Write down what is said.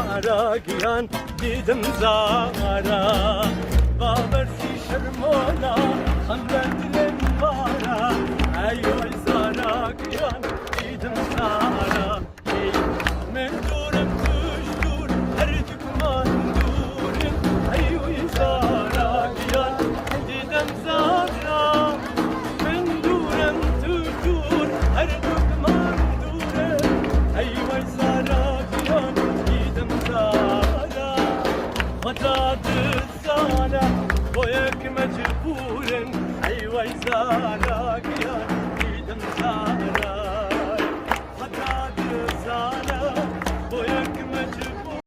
zara giyan didim zara babersi şermola xandan dilim vara ey vay zara giyan didim zara ey men durum düştür her dükman durum ey vay zara giyan didim zara men durum düştür her dükman durum ey vay zara giyan didim zara vadadı sana boyak mecburen ey vay zara giyan didim zara